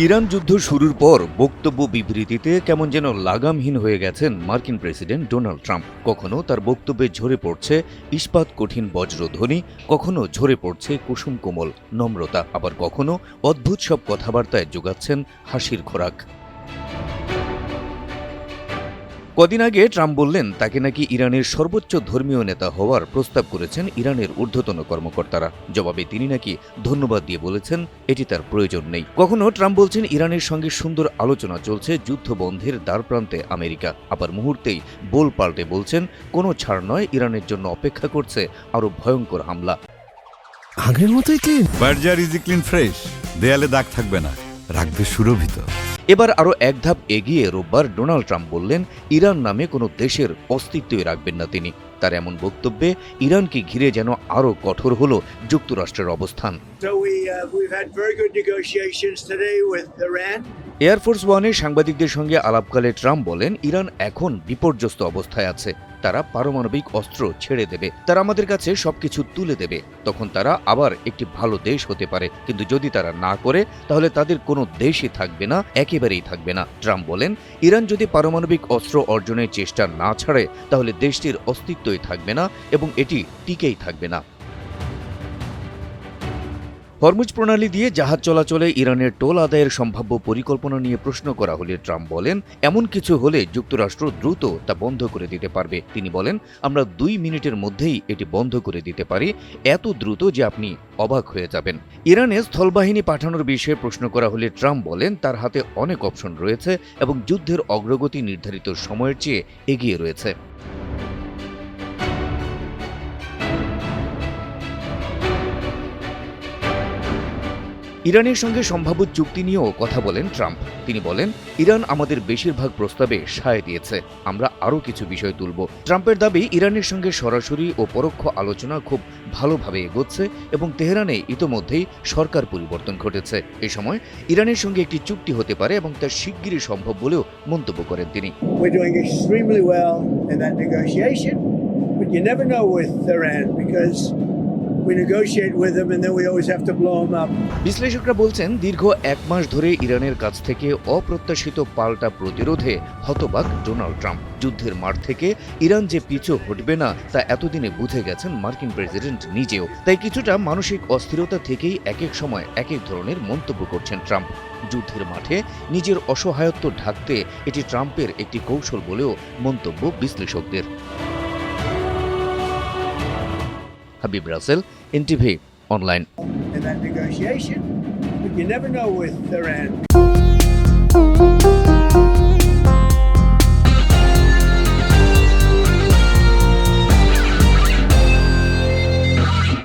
Iran যুদ্ধ শুরুর পর বক্তব্য বিবৃতিতে কেমন যেন লাগামহীন হয়ে গেছেন মার্কিন প্রেসিডেন্ট ডোনাল্ড ট্রাম্প। কখনো তার বক্তব্যে ঝরে পড়ছে ইস্পাত কঠিন বজ্রধ্বনি, কখনো ঝরে পড়ছে কুসুম কোমল নম্রতা, আবার কখনো অদ্ভুত সব কথাবার্তায় যোগাচ্ছেন হাসির খোরাক। কদিন আগে ট্রাম্প বললেন তাকে নাকি ইরানের সর্বোচ্চ ধর্মীয় নেতা হওয়ার প্রস্তাব করেছেন ইরানের ঊর্ধ্বতন কর্মকর্তারা। জবাবে তিনি নাকি ধন্যবাদ দিয়ে বলেছেন এটি তার প্রয়োজন নেই। কখনো ট্রাম্প বলছেন ইরানের সঙ্গে সুন্দর আলোচনা চলছে, যুদ্ধ বন্ধের দ্বারপ্রান্তে আমেরিকা, আবার মুহূর্তেই বোল পাল্টে বলছেন কোনো ছাড় নয়, ইরানের জন্য অপেক্ষা করছে আরও ভয়ঙ্কর হামলা। আগের মতোই clean. Berger easy clean fresh, দেয়ালে দাগ থাকবে না, রাখবে সুরভিত। এবার আরও এক ধাপ এগিয়ে রোববার ডোনাল্ড ট্রাম্প বললেন ইরান নামে কোনো দেশের অস্তিত্বই রাখবেন না তিনি। তার এমন বক্তব্যে ইরানকে ঘিরে যেন আরও কঠোর হল যুক্তরাষ্ট্রের অবস্থান। এয়ারফোর্স ওয়ানে সাংবাদিকদের সঙ্গে আলাপকালে ট্রাম্প বলেন ইরান এখন বিপর্যস্ত অবস্থায় আছে, তারা পারমাণবিক অস্ত্র ছেড়ে দেবে, তারা আমাদের কাছে সবকিছু তুলে দেবে, তখন তারা আবার একটি ভালো দেশ হতে পারে, কিন্তু যদি তারা না করে তাহলে তাদের কোনো দেশই থাকবে না, একেবারেই থাকবে না। ট্রাম্প বলেন ইরান যদি পারমাণবিক অস্ত্র অর্জনের চেষ্টা না ছাড়ে তাহলে দেশটির অস্তিত্বই থাকবে না এবং এটি টিকেই থাকবে না। হরমুজ প্রণালী দিয়ে জাহাজ চলাচলে ইরানের টোল আদায়ের সম্ভাব্য পরিকল্পনা নিয়ে প্রশ্ন করা হলে ট্রাম্প বলেন এমন কিছু হলে যুক্তরাষ্ট্র দ্রুত তা বন্ধ করে দিতে পারবে। তিনি বলেন আমরা 2 মিনিটের মধ্যেই এটি বন্ধ করে দিতে পারি, এত দ্রুত যে আপনি অবাক হয়ে যাবেন। ইরানে স্থলবাহিনী পাঠানোর বিষয়ে প্রশ্ন করা হলে ট্রাম্প বলেন তার হাতে অনেক অপশন রয়েছে এবং যুদ্ধের অগ্রগতি নির্ধারিত সময়ের চেয়ে এগিয়ে রয়েছে। ইরানের সঙ্গে সম্ভাব্য চুক্তি নিয়েও কথা বলেন ট্রাম্প। তিনি বলেন ইরান আমাদের বেশিরভাগ প্রস্তাবে সায় দিয়েছে, আমরা আরও কিছু বিষয় তুলব। ট্রাম্পের দাবি ইরানের সঙ্গে সরাসরি ও পরোক্ষ আলোচনা খুব ভালোভাবে এগোচ্ছে এবং তেহরানে ইতোমধ্যেই সরকার পরিবর্তন ঘটেছে। এ সময় ইরানের সঙ্গে একটি চুক্তি হতে পারে এবং তা শিগগিরই সম্ভব বলেও মন্তব্য করেন তিনি। বিশ্লেষকরা বলছেন দীর্ঘ 1 মাস ধরে ইরানের কাছ থেকে অপ্রত্যাশিত পাল্টা প্রতিরোধে হতবাক ডোনাল্ড ট্রাম্প। যুদ্ধের মাঠ থেকে ইরান যে পিছু হটবে না তা এতদিনে বুঝে গেছেন মার্কিন প্রেসিডেন্ট নিজেও। তাই কিছুটা মানসিক অস্থিরতা থেকেই এক এক সময় এক এক ধরনের মন্তব্য করছেন ট্রাম্প। যুদ্ধের মাঠে নিজের অসহায়ত্ব ঢাকতে এটি ট্রাম্পের একটি কৌশল বলেও মন্তব্য বিশ্লেষকদের। হাবিব রাসেল, এনটিভি অনলাইন।